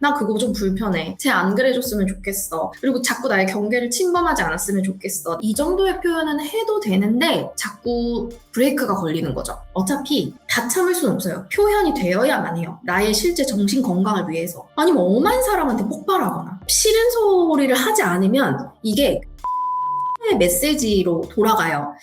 나 그거 좀 불편해. 쟤 안 그래줬으면 좋겠어. 그리고 자꾸 나의 경계를 침범하지 않았으면 좋겠어. 이 정도의 표현은 해도 되는데 자꾸 브레이크가 걸리는 거죠. 어차피 다 참을 수는 없어요. 표현이 되어야만 해요. 나의 실제 정신 건강을 위해서. 아니면 엄한 사람한테 폭발하거나 싫은 소리를 하지 않으면 이게 메시지로 돌아가요.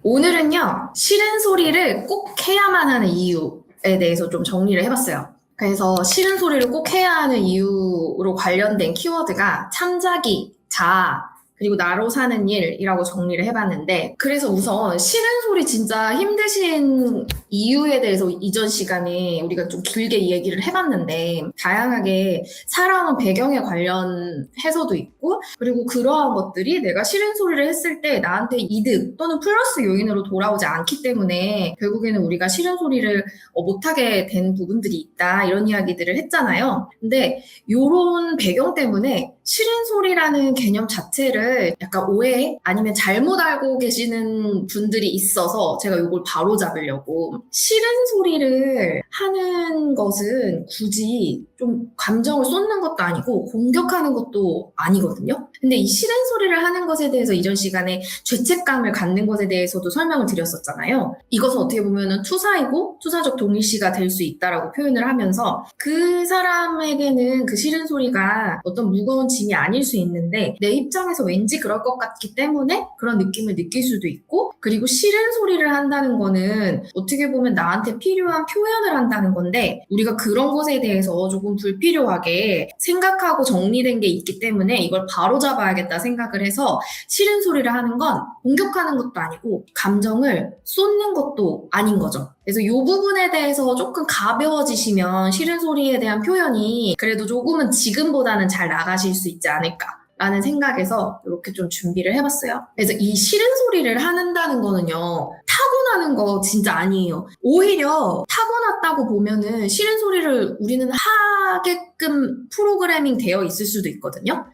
오늘은요, 싫은 소리를 꼭 해야만 하는 이유에 대해서 좀 정리를 해봤어요. 그래서 싫은 소리를 꼭 해야 하는 이유로 관련된 키워드가 참자기, 자아, 그리고 나로 사는 일이라고 정리를 해봤는데, 그래서 우선 싫은 소리 진짜 힘드신 이유에 대해서 이전 시간에 우리가 좀 길게 얘기를 해봤는데, 다양하게 살아온 배경에 관련해서도 있고, 그리고 그러한 것들이 내가 싫은 소리를 했을 때 나한테 이득 또는 플러스 요인으로 돌아오지 않기 때문에 결국에는 우리가 싫은 소리를 못하게 된 부분들이 있다, 이런 이야기들을 했잖아요. 근데 이런 배경 때문에 싫은 소리라는 개념 자체를 약간 오해 아니면 잘못 알고 계시는 분들이 있어서 제가 이걸 바로 잡으려고, 싫은 소리를 하는 것은 굳이 좀 감정을 쏟는 것도 아니고 공격하는 것도 아니거든요. 근데 이 싫은 소리를 하는 것에 대해서 이전 시간에 죄책감을 갖는 것에 대해서도 설명을 드렸었잖아요. 이것은 어떻게 보면은 투사이고 투사적 동일시가 될 수 있다라고 표현을 하면서, 그 사람에게는 그 싫은 소리가 어떤 무거운 짐이 아닐 수 있는데 내 입장에서 왠지 그럴 것 같기 때문에 그런 느낌을 느낄 수도 있고, 그리고 싫은 소리를 한다는 거는 어떻게 보면 나한테 필요한 표현을 한다는 건데, 우리가 그런 것에 대해서 조금 불필요하게 생각하고 정리된 게 있기 때문에 이걸 바로잡아야겠다 생각을 해서, 싫은 소리를 하는 건 공격하는 것도 아니고 감정을 쏟는 것도 아닌 거죠. 그래서 이 부분에 대해서 조금 가벼워지시면 싫은 소리에 대한 표현이 그래도 조금은 지금보다는 잘 나가실 수 있지 않을까 라는 생각에서 이렇게 좀 준비를 해봤어요. 그래서 이 싫은 소리를 한다는 거는요, 타고나는 거 진짜 아니에요. 오히려 타고났다고 보면은 싫은 소리를 우리는 하게끔 프로그래밍 되어 있을 수도 있거든요.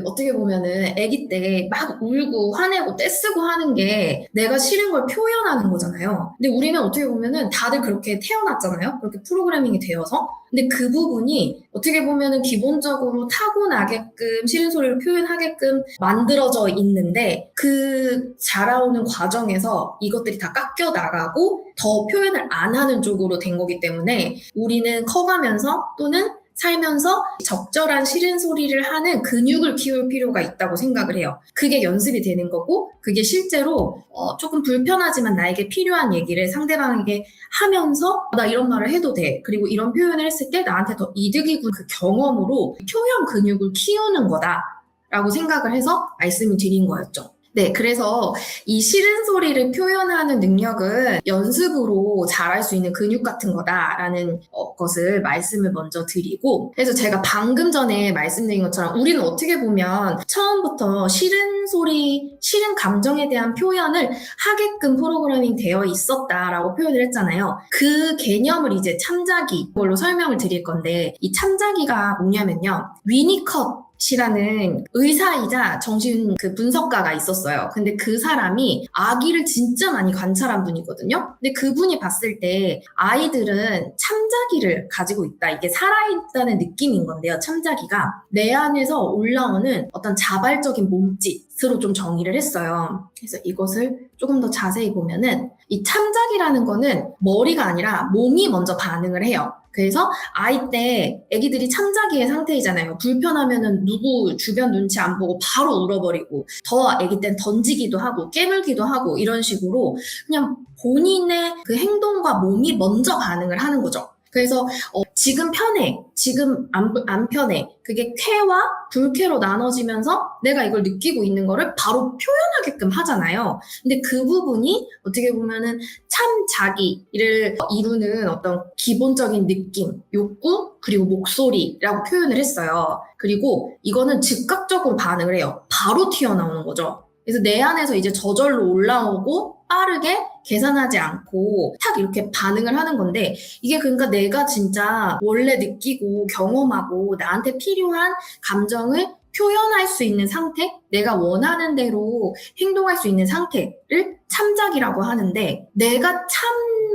어떻게 보면은 아기 때 막 울고 화내고 떼쓰고 하는 게 내가 싫은 걸 표현하는 거잖아요. 근데 우리는 어떻게 보면은 다들 그렇게 태어났잖아요. 그렇게 프로그래밍이 되어서. 근데 그 부분이 어떻게 보면은 기본적으로 타고나게끔 싫은 소리를 표현하게끔 만들어져 있는데, 그 자라오는 과정에서 이것들이 다 깎여 나가고 더 표현을 안 하는 쪽으로 된 거기 때문에 우리는 커가면서 또는 살면서 적절한 싫은 소리를 하는 근육을 키울 필요가 있다고 생각을 해요. 그게 연습이 되는 거고, 그게 실제로 조금 불편하지만 나에게 필요한 얘기를 상대방에게 하면서 나 이런 말을 해도 돼, 그리고 이런 표현을 했을 때 나한테 더 이득이고, 그 경험으로 표현 근육을 키우는 거다라고 생각을 해서 말씀을 드린 거였죠. 네, 그래서 이 싫은 소리를 표현하는 능력은 연습으로 잘할 수 있는 근육 같은 거다라는 것을 말씀을 먼저 드리고, 그래서 제가 방금 전에 말씀드린 것처럼 우리는 어떻게 보면 처음부터 싫은 소리, 싫은 감정에 대한 표현을 하게끔 프로그래밍 되어 있었다라고 표현을 했잖아요. 그 개념을 이제 참자기 걸로 설명을 드릴 건데, 이 참자기가 뭐냐면요, 위니컷 이라는 의사이자 정신 분석가가 있었어요. 근데 그 사람이 아기를 진짜 많이 관찰한 분이거든요. 근데 그분이 봤을 때 아이들은 참자기를 가지고 있다, 이게 살아있다는 느낌인 건데요. 참자기가 내 안에서 올라오는 어떤 자발적인 몸짓으로 좀 정의를 했어요. 그래서 이것을 조금 더 자세히 보면은, 이 참자기라는 거는 머리가 아니라 몸이 먼저 반응을 해요. 그래서 아이 때 애기들이 참자기의 상태이잖아요. 불편하면은 누구 주변 눈치 안 보고 바로 울어버리고, 더 애기 땐 던지기도 하고 깨물기도 하고, 이런 식으로 그냥 본인의 그 행동과 몸이 먼저 반응을 하는 거죠. 그래서 지금 편해, 지금 안 편해, 그게 쾌와 불쾌로 나눠지면서 내가 이걸 느끼고 있는 거를 바로 표현하게끔 하잖아요. 근데 그 부분이 어떻게 보면은 참자기를 이루는 어떤 기본적인 느낌, 욕구, 그리고 목소리라고 표현을 했어요. 그리고 이거는 즉각적으로 반응을 해요. 바로 튀어나오는 거죠. 그래서 내 안에서 이제 저절로 올라오고 빠르게 계산하지 않고 탁 이렇게 반응을 하는 건데, 이게 그러니까 내가 진짜 원래 느끼고 경험하고 나한테 필요한 감정을 표현할 수 있는 상태, 내가 원하는 대로 행동할 수 있는 상태를 참작이라고 하는데, 내가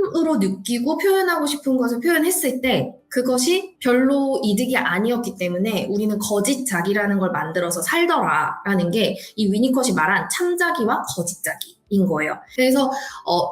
위험으로 느끼고 표현하고 싶은 것을 표현했을 때 그것이 별로 이득이 아니었기 때문에 우리는 거짓 자기라는 걸 만들어서 살더라라는 게 이 위니컷이 말한 참자기와 거짓 자기인 거예요. 그래서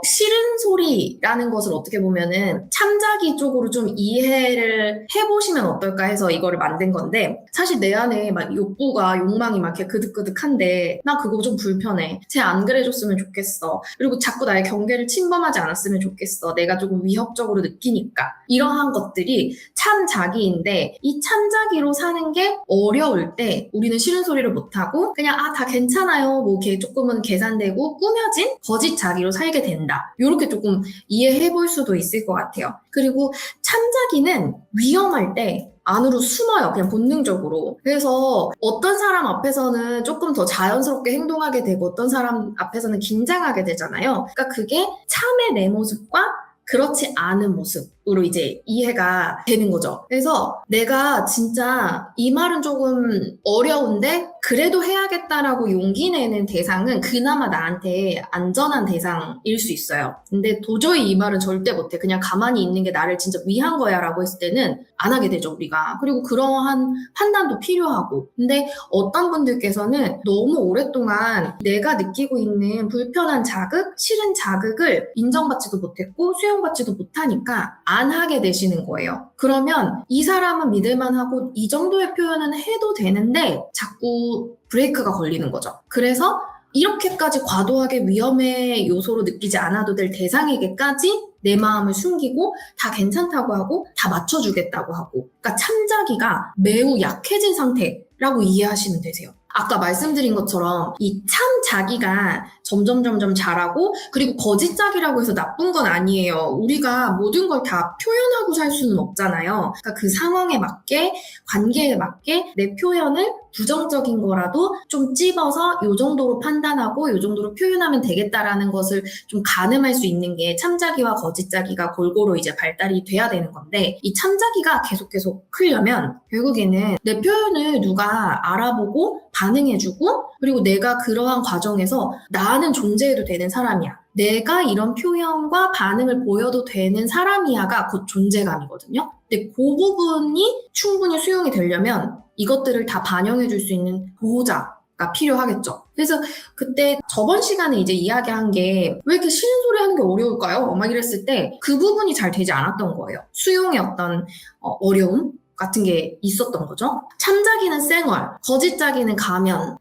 싫은 소리라는 것을 어떻게 보면은 참자기 쪽으로 좀 이해를 해보시면 어떨까 해서 이거를 만든 건데, 사실 내 안에 막 욕망이 막 이렇게 그득그득한데 나 그거 좀 불편해. 쟤 안 그래줬으면 좋겠어. 그리고 자꾸 나의 경계를 침범하지 않았으면 좋겠어. 내가 조금 위협적으로 느끼니까. 이러한 것들이 참자기인데, 이 참자기로 사는 게 어려울 때 우리는 싫은 소리를 못하고 그냥 다 괜찮아요. 뭐 이렇게 조금은 계산되고 꾸며진 거짓 자기로 살게 된다. 이렇게 조금 이해해 볼 수도 있을 것 같아요. 그리고 참자기는 위험할 때 안으로 숨어요. 그냥 본능적으로. 그래서 어떤 사람 앞에서는 조금 더 자연스럽게 행동하게 되고 어떤 사람 앞에서는 긴장하게 되잖아요. 그러니까 그게 참의 내 모습과 그렇지 않은 모습으로 이제 이해가 되는 거죠. 그래서 내가 진짜 이 말은 조금 어려운데 그래도 해야겠다라고 용기 내는 대상은 그나마 나한테 안전한 대상일 수 있어요. 근데 도저히 이 말은 절대 못해. 그냥 가만히 있는 게 나를 진짜 위한 거야 라고 했을 때는 안 하게 되죠, 우리가. 그리고 그러한 판단도 필요하고. 근데 어떤 분들께서는 너무 오랫동안 내가 느끼고 있는 불편한 자극, 싫은 자극을 인정받지도 못했고 수용받지도 못하니까 안 하게 되시는 거예요. 그러면 이 사람은 믿을만하고 이 정도의 표현은 해도 되는데 자꾸 브레이크가 걸리는 거죠. 그래서 이렇게까지 과도하게 위험의 요소로 느끼지 않아도 될 대상에게까지 내 마음을 숨기고 다 괜찮다고 하고 다 맞춰주겠다고 하고, 그러니까 참자기가 매우 약해진 상태라고 이해하시면 되세요. 아까 말씀드린 것처럼 이 참자기가 점점 자라고, 그리고 거짓자기라고 해서 나쁜 건 아니에요. 우리가 모든 걸 다 표현하고 살 수는 없잖아요. 그러니까 그 상황에 맞게, 관계에 맞게 내 표현을 부정적인 거라도 좀 찝어서 요 정도로 판단하고 요 정도로 표현하면 되겠다라는 것을 좀 가늠할 수 있는 게 참자기와 거짓자기가 골고루 이제 발달이 돼야 되는 건데, 이 참자기가 계속 크려면 결국에는 내 표현을 누가 알아보고 반응해주고, 그리고 내가 그러한 과정에서 나는 존재해도 되는 사람이야. 내가 이런 표현과 반응을 보여도 되는 사람이야가 곧 존재감이거든요. 근데 그 부분이 충분히 수용이 되려면 이것들을 다 반영해줄 수 있는 보호자가 필요하겠죠. 그래서 그때 저번 시간에 이제 이야기한 게 왜 이렇게 싫은 소리 하는 게 어려울까요? 막 이랬을 때 그 부분이 잘 되지 않았던 거예요. 수용의 어떤 어려움 같은 게 있었던 거죠. 참자기는 쌩얼, 거짓자기는 가면.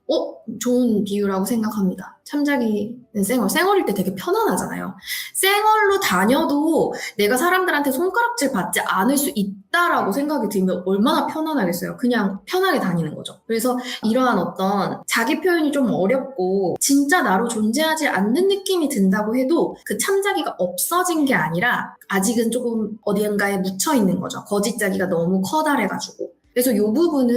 좋은 비유라고 생각합니다. 참자기는 쌩얼일 때 되게 편안하잖아요. 쌩얼로 다녀도 내가 사람들한테 손가락질 받지 않을 수 있다라고 생각이 들면 얼마나 편안하겠어요. 그냥 편하게 다니는 거죠. 그래서 이러한 어떤 자기 표현이 좀 어렵고 진짜 나로 존재하지 않는 느낌이 든다고 해도 그 참자기가 없어진 게 아니라 아직은 조금 어디인가에 묻혀 있는 거죠. 거짓자기가 너무 커다래가지고. 그래서 이 부분은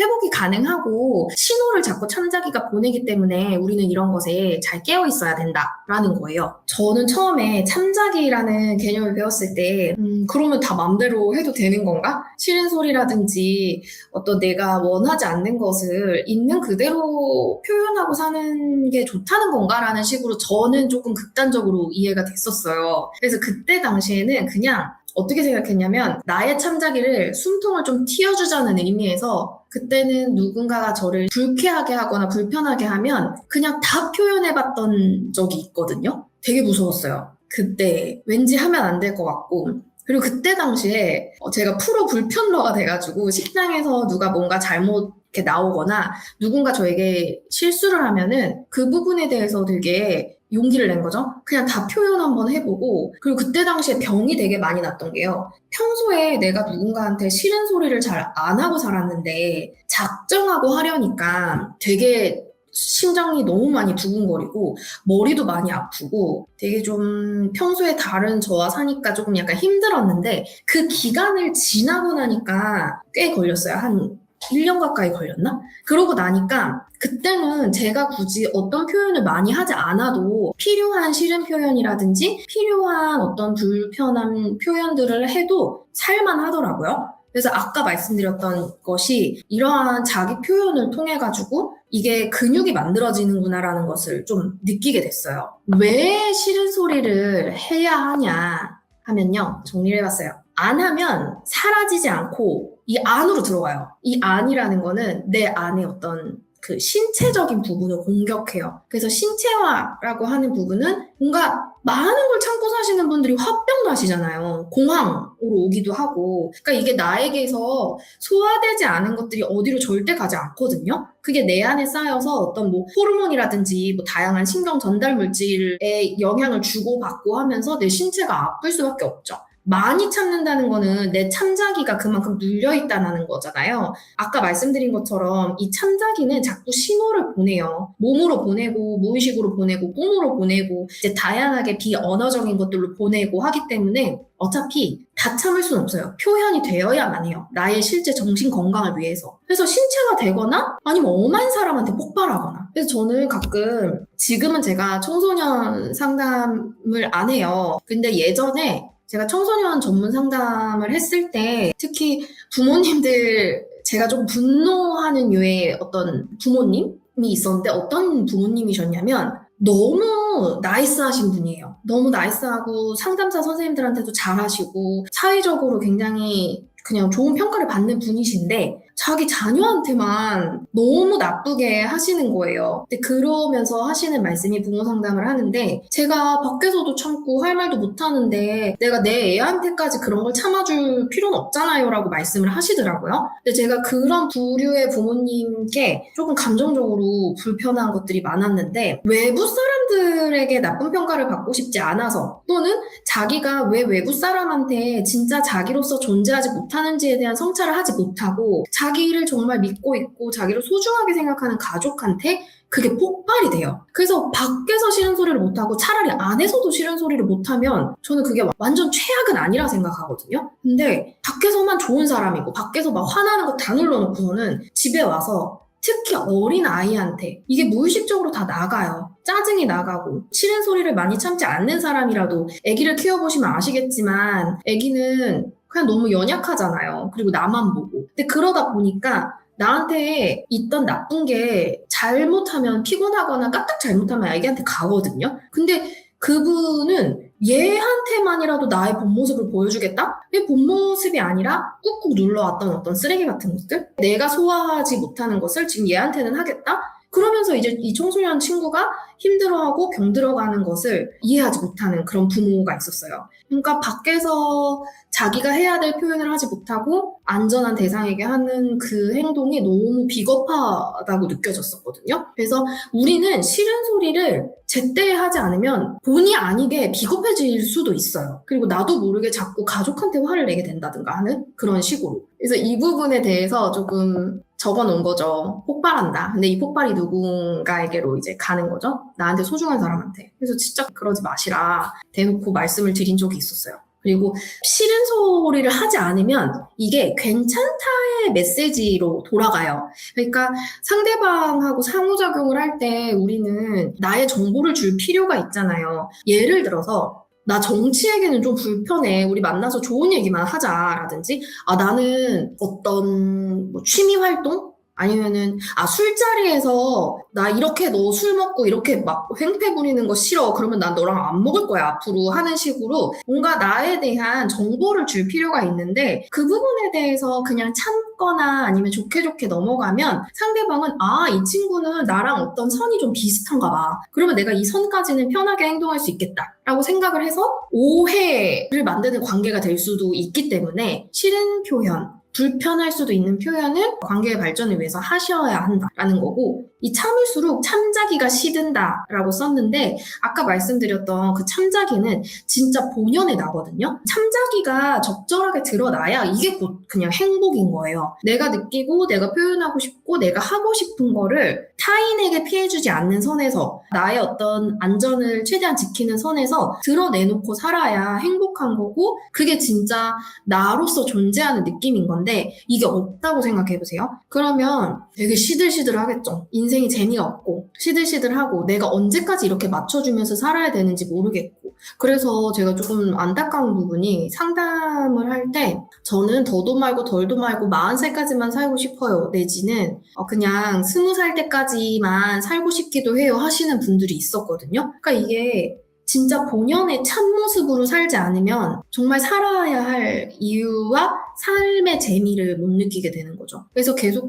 회복이 가능하고 신호를 자꾸 참자기가 보내기 때문에 우리는 이런 것에 잘 깨어 있어야 된다라는 거예요. 저는 처음에 참자기라는 개념을 배웠을 때 그러면 다 맘대로 해도 되는 건가? 싫은 소리라든지 어떤 내가 원하지 않는 것을 있는 그대로 표현하고 사는 게 좋다는 건가라는 식으로 저는 조금 극단적으로 이해가 됐었어요. 그래서 그때 당시에는 그냥 어떻게 생각했냐면 나의 참자기를 숨통을 좀 틔워주자는 의미에서 그때는 누군가가 저를 불쾌하게 하거나 불편하게 하면 그냥 다 표현해봤던 적이 있거든요. 되게 무서웠어요. 그때 왠지 하면 안 될 것 같고, 그리고 그때 당시에 제가 프로 불편러가 돼가지고 식당에서 누가 뭔가 잘못 이렇게 나오거나 누군가 저에게 실수를 하면은 그 부분에 대해서 되게 용기를 낸 거죠. 그냥 다 표현 한번 해보고. 그리고 그때 당시에 병이 되게 많이 났던 게요. 평소에 내가 누군가한테 싫은 소리를 잘 안 하고 살았는데 작정하고 하려니까 되게 심장이 너무 많이 두근거리고 머리도 많이 아프고 되게 좀 평소에 다른 저와 사니까 조금 약간 힘들었는데 그 기간을 지나고 나니까 꽤 걸렸어요. 한 1년 가까이 걸렸나? 그러고 나니까 그때는 제가 굳이 어떤 표현을 많이 하지 않아도 필요한 싫은 표현이라든지 필요한 어떤 불편한 표현들을 해도 살만 하더라고요. 그래서 아까 말씀드렸던 것이 이러한 자기 표현을 통해 가지고 이게 근육이 만들어지는구나라는 것을 좀 느끼게 됐어요. 왜 싫은 소리를 해야 하냐 하면요. 정리를 해봤어요. 안 하면 사라지지 않고 이 안으로 들어와요. 이 안이라는 거는 내 안에 어떤 그 신체적인 부분을 공격해요. 그래서 신체화라고 하는 부분은 뭔가 많은 걸 참고 사시는 분들이 화병도 하시잖아요. 공황으로 오기도 하고. 그러니까 이게 나에게서 소화되지 않은 것들이 어디로 절대 가지 않거든요. 그게 내 안에 쌓여서 어떤 뭐 호르몬이라든지 뭐 다양한 신경 전달 물질에 영향을 주고받고 하면서 내 신체가 아플 수밖에 없죠. 많이 참는다는 거는 내 참자기가 그만큼 눌려있다는 거잖아요. 아까 말씀드린 것처럼 이 참자기는 자꾸 신호를 보내요. 몸으로 보내고, 무의식으로 보내고, 꿈으로 보내고, 이제 다양하게 비언어적인 것들로 보내고 하기 때문에 어차피 다 참을 수는 없어요. 표현이 되어야만 해요. 나의 실제 정신 건강을 위해서. 그래서 신체가 되거나 아니면 엄한 사람한테 폭발하거나. 그래서 저는 가끔 지금은 제가 청소년 상담을 안 해요. 근데 예전에 제가 청소년 전문 상담을 했을 때 특히 부모님들 제가 좀 분노하는 류의 어떤 부모님이 있었는데 어떤 부모님이셨냐면 너무 나이스하신 분이에요. 너무 나이스하고 상담사 선생님들한테도 잘하시고 사회적으로 굉장히 그냥 좋은 평가를 받는 분이신데 자기 자녀한테만 너무 나쁘게 하시는 거예요. 근데 그러면서 하시는 말씀이 부모 상담을 하는데 제가 밖에서도 참고 할 말도 못 하는데 내가 내 애한테까지 그런 걸 참아줄 필요는 없잖아요 라고 말씀을 하시더라고요. 근데 제가 그런 부류의 부모님께 조금 감정적으로 불편한 것들이 많았는데 외부 사람들에게 나쁜 평가를 받고 싶지 않아서 또는 자기가 왜 외부 사람한테 진짜 자기로서 존재하지 못하는지에 대한 성찰을 하지 못하고 자기를 정말 믿고 있고 자기를 소중하게 생각하는 가족한테 그게 폭발이 돼요. 그래서 밖에서 싫은 소리를 못하고 차라리 안에서도 싫은 소리를 못하면 저는 그게 완전 최악은 아니라 생각하거든요. 근데 밖에서만 좋은 사람이고 밖에서 막 화나는 거 다 눌러놓고서는 집에 와서 특히 어린 아이한테 이게 무의식적으로 다 나가요. 짜증이 나가고 싫은 소리를 많이 참지 않는 사람이라도 아기를 키워보시면 아시겠지만 아기는 그냥 너무 연약하잖아요. 그리고 나만 보고. 근데 그러다 보니까 나한테 있던 나쁜 게 잘못하면 피곤하거나 까딱 잘못하면 아기한테 가거든요. 근데 그분은 얘한테만이라도 나의 본 모습을 보여주겠다? 왜 본 모습이 아니라 꾹꾹 눌러왔던 어떤 쓰레기 같은 것들? 내가 소화하지 못하는 것을 지금 얘한테는 하겠다? 그러면서 이제 이 청소년 친구가 힘들어하고 병들어가는 것을 이해하지 못하는 그런 부모가 있었어요. 그러니까 밖에서 자기가 해야 될 표현을 하지 못하고 안전한 대상에게 하는 그 행동이 너무 비겁하다고 느껴졌었거든요. 그래서 우리는 싫은 소리를 제때 하지 않으면 본의 아니게 비겁해질 수도 있어요. 그리고 나도 모르게 자꾸 가족한테 화를 내게 된다든가 하는 그런 식으로. 그래서 이 부분에 대해서 조금 적어놓은 거죠. 폭발한다. 근데 이 폭발이 누군가에게로 이제 가는 거죠. 나한테 소중한 사람한테. 그래서 진짜 그러지 마시라 대놓고 말씀을 드린 적이 있었어요. 그리고 싫은 소리를 하지 않으면 이게 괜찮다의 메시지로 돌아가요. 그러니까 상대방하고 상호작용을 할 때 우리는 나의 정보를 줄 필요가 있잖아요. 예를 들어서 나 정치에게는 좀 불편해. 우리 만나서 좋은 얘기만 하자라든지 나는 어떤 뭐 취미 활동? 아니면은 술자리에서 나 이렇게 너 술 먹고 이렇게 막 횡패 부리는 거 싫어. 그러면 난 너랑 안 먹을 거야 앞으로 하는 식으로 뭔가 나에 대한 정보를 줄 필요가 있는데 그 부분에 대해서 그냥 참거나 아니면 좋게 넘어가면 상대방은 이 친구는 나랑 어떤 선이 좀 비슷한가 봐. 그러면 내가 이 선까지는 편하게 행동할 수 있겠다 라고 생각을 해서 오해를 만드는 관계가 될 수도 있기 때문에 싫은 표현 불편할 수도 있는 표현은 관계의 발전을 위해서 하셔야 한다라는 거고 이 참을수록 참자기가 시든다라고 썼는데 아까 말씀드렸던 그 참자기는 진짜 본연에 나거든요. 참자기가 적절하게 드러나야 이게 곧 그냥 행복인 거예요. 내가 느끼고 내가 표현하고 싶고 내가 하고 싶은 거를 타인에게 피해주지 않는 선에서 나의 어떤 안전을 최대한 지키는 선에서 드러내놓고 살아야 행복한 거고 그게 진짜 나로서 존재하는 느낌인 건데 이게 없다고 생각해보세요. 그러면 되게 시들시들 하겠죠. 인생이 재미가 없고 시들시들하고 내가 언제까지 이렇게 맞춰주면서 살아야 되는지 모르겠고 그래서 제가 조금 안타까운 부분이 상담을 할 때 저는 더도 말고 덜도 말고 40살까지만 살고 싶어요. 내지는 그냥 20살 때까지만 살고 싶기도 해요. 하시는 분들이 있었거든요. 그러니까 이게 진짜 본연의 참모습으로 살지 않으면 정말 살아야 할 이유와 삶의 재미를 못 느끼게 되는 거죠. 그래서 계속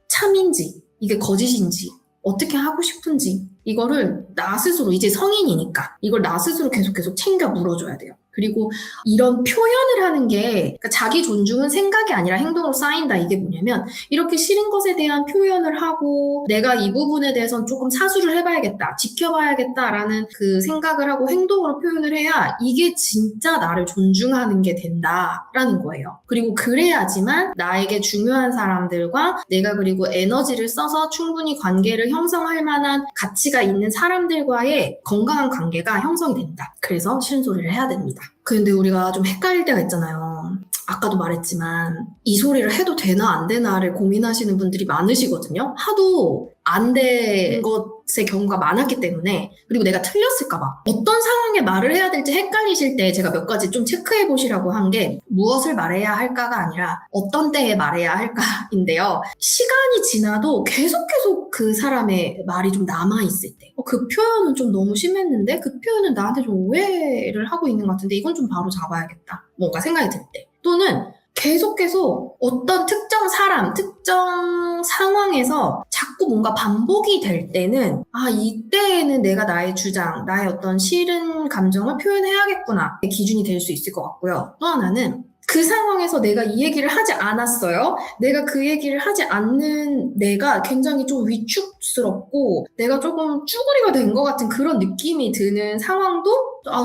참인지 이게 거짓인지 어떻게 하고 싶은지 이거를 나 스스로 이제 성인이니까 이걸 나 스스로 계속 챙겨 물어줘야 돼요. 그리고 이런 표현을 하는 게 그러니까 자기 존중은 생각이 아니라 행동으로 쌓인다. 이게 뭐냐면 이렇게 싫은 것에 대한 표현을 하고 내가 이 부분에 대해서는 조금 사수를 해봐야겠다. 지켜봐야겠다라는 그 생각을 하고 행동으로 표현을 해야 이게 진짜 나를 존중하는 게 된다라는 거예요. 그리고 그래야지만 나에게 중요한 사람들과 내가 그리고 에너지를 써서 충분히 관계를 형성할 만한 가치가 있는 사람들과의 건강한 관계가 형성이 된다. 그래서 싫은 소리를 해야 됩니다. 근데 우리가 좀 헷갈릴 때가 있잖아요. 아까도 말했지만 이 소리를 해도 되나 안 되나를 고민하시는 분들이 많으시거든요. 하도 안 된 것의 경우가 많았기 때문에 그리고 내가 틀렸을까봐 어떤 상황에 말을 해야 될지 헷갈리실 때 제가 몇 가지 좀 체크해 보시라고 한 게 무엇을 말해야 할까가 아니라 어떤 때에 말해야 할까인데요. 시간이 지나도 계속 그 사람의 말이 좀 남아있을 때 그 표현은 좀 너무 심했는데 그 표현은 나한테 좀 오해를 하고 있는 것 같은데 이건 좀 바로 잡아야겠다 뭔가 생각이 들 때 또는 계속 어떤 특정 사람, 특정 상황에서 자꾸 뭔가 반복이 될 때는 이때에는 내가 나의 주장, 나의 어떤 싫은 감정을 표현해야겠구나 기준이 될 수 있을 것 같고요. 또 하나는 그 상황에서 내가 이 얘기를 하지 않았어요. 내가 그 얘기를 하지 않는 내가 굉장히 좀 위축스럽고 내가 조금 쭈구리가 된 것 같은 그런 느낌이 드는 상황도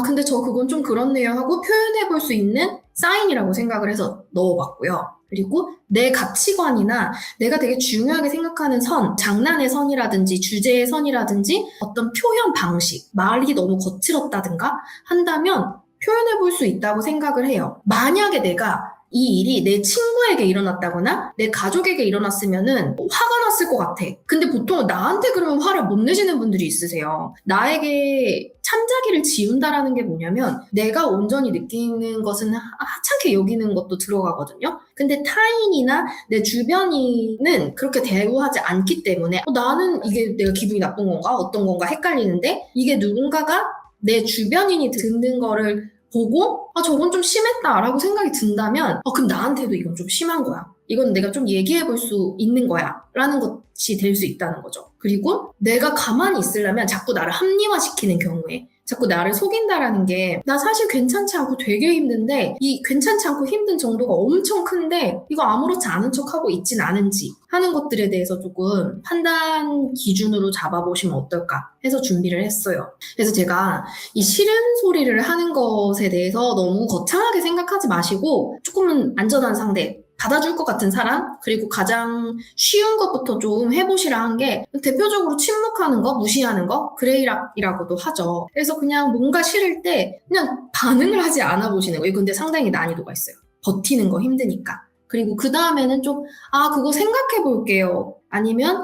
근데 그건 좀 그렇네요 하고 표현해 볼 수 있는 사인이라고 생각을 해서 넣어봤고요. 그리고 내 가치관이나 내가 되게 중요하게 생각하는 선, 장난의 선이라든지 주제의 선이라든지 어떤 표현 방식, 말이 너무 거칠었다든가 한다면 표현해 볼 수 있다고 생각을 해요. 만약에 내가 이 일이 내 친구에게 일어났다거나 내 가족에게 일어났으면은 화가 났을 것 같아. 근데 보통 나한테 그러면 화를 못 내시는 분들이 있으세요. 나에게 참자기를 지운다라는 게 뭐냐면 내가 온전히 느끼는 것은 하찮게 여기는 것도 들어가거든요. 근데 타인이나 내 주변인은 그렇게 대우하지 않기 때문에 나는 이게 내가 기분이 나쁜 건가? 어떤 건가? 헷갈리는데 이게 누군가가 내 주변인이 듣는 거를 보고 저건 좀 심했다라고 생각이 든다면 그럼 나한테도 이건 좀 심한 거야. 이건 내가 좀 얘기해 볼 수 있는 거야 라는 것이 될 수 있다는 거죠. 그리고 내가 가만히 있으려면 자꾸 나를 합리화시키는 경우에 자꾸 나를 속인다라는 게 나 사실 괜찮지 않고 되게 힘든데 이 괜찮지 않고 힘든 정도가 엄청 큰데 이거 아무렇지 않은 척하고 있진 않은지 하는 것들에 대해서 조금 판단 기준으로 잡아보시면 어떨까 해서 준비를 했어요. 그래서 제가 이 싫은 소리를 하는 것에 대해서 너무 거창하게 생각하지 마시고 조금은 안전한 상대 받아줄 것 같은 사람 그리고 가장 쉬운 것부터 좀 해보시라 한 게 대표적으로 침묵하는 거, 무시하는 거 그레이락이라고도 하죠. 그래서 그냥 뭔가 싫을 때 그냥 반응을 하지 않아 보시는 거예요. 근데 상당히 난이도가 있어요. 버티는 거 힘드니까. 그리고 그 다음에는 좀 그거 생각해 볼게요. 아니면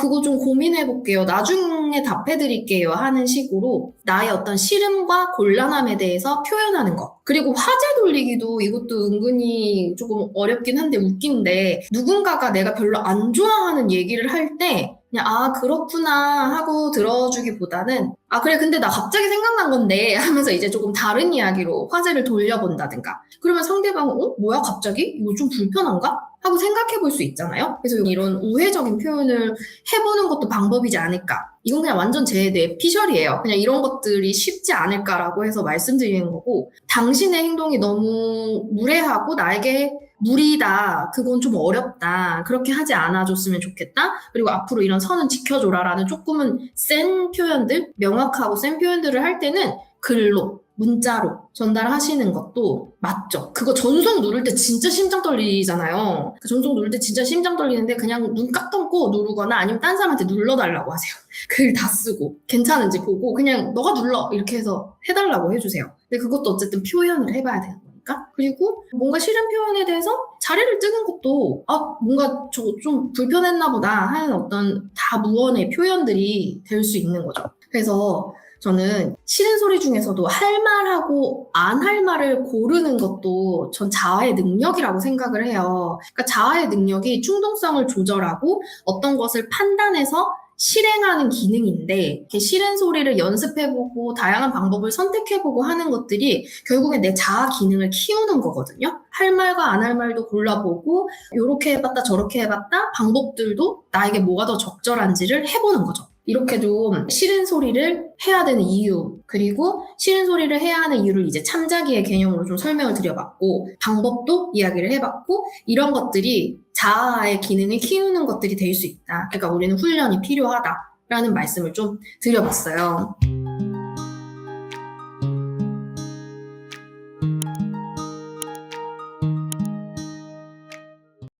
그거 좀 고민해 볼게요. 나중에 답해 드릴게요. 하는 식으로 나의 어떤 싫음과 곤란함에 대해서 표현하는 거. 그리고 화제 돌리기도 이것도 은근히 조금 어렵긴 한데 웃긴데 누군가가 내가 별로 안 좋아하는 얘기를 할 때 그냥 그렇구나 하고 들어주기보다는 그래 근데 나 갑자기 생각난 건데 하면서 이제 조금 다른 이야기로 화제를 돌려본다든가 그러면 상대방은 뭐야 갑자기? 이거 좀 불편한가? 하고 생각해 볼 수 있잖아요. 그래서 이런 우회적인 표현을 해보는 것도 방법이지 않을까. 이건 그냥 완전 제 뇌피셜이에요. 그냥 이런 것들이 쉽지 않을까라고 해서 말씀드리는 거고 당신의 행동이 너무 무례하고 나에게 무리다. 그건 좀 어렵다. 그렇게 하지 않아줬으면 좋겠다. 그리고 앞으로 이런 선은 지켜줘라라는 조금은 센 표현들, 명확하고 센 표현들을 할 때는 글로, 문자로 전달하시는 것도 맞죠. 그거 전송 누를 때 진짜 심장 떨리잖아요. 그 전송 누를 때 진짜 심장 떨리는데 그냥 눈 깍 감고 누르거나 아니면 딴 사람한테 눌러달라고 하세요. 글 다 쓰고 괜찮은지 보고 그냥 너가 눌러 이렇게 해서 해달라고 해주세요. 근데 그것도 어쨌든 표현을 해봐야 되는 거니까. 그리고 뭔가 싫은 표현에 대해서 자리를 뜨는 것도 뭔가 좀 불편했나 보다 하는 어떤 다무언의 표현들이 될 수 있는 거죠. 그래서 저는 싫은 소리 중에서도 할 말하고 안 할 말을 고르는 것도 전 자아의 능력이라고 생각을 해요. 그러니까 자아의 능력이 충동성을 조절하고 어떤 것을 판단해서 실행하는 기능인데 이렇게 싫은 소리를 연습해보고 다양한 방법을 선택해보고 하는 것들이 결국에 내 자아 기능을 키우는 거거든요. 할 말과 안 할 말도 골라보고 이렇게 해봤다 저렇게 해봤다 방법들도 나에게 뭐가 더 적절한지를 해보는 거죠. 이렇게 좀 싫은 소리를 해야 되는 이유, 그리고 싫은 소리를 해야 하는 이유를 이제 참자기의 개념으로 좀 설명을 드려봤고, 방법도 이야기를 해봤고, 이런 것들이 자아의 기능을 키우는 것들이 될 수 있다. 그러니까 우리는 훈련이 필요하다라는 말씀을 좀 드려봤어요.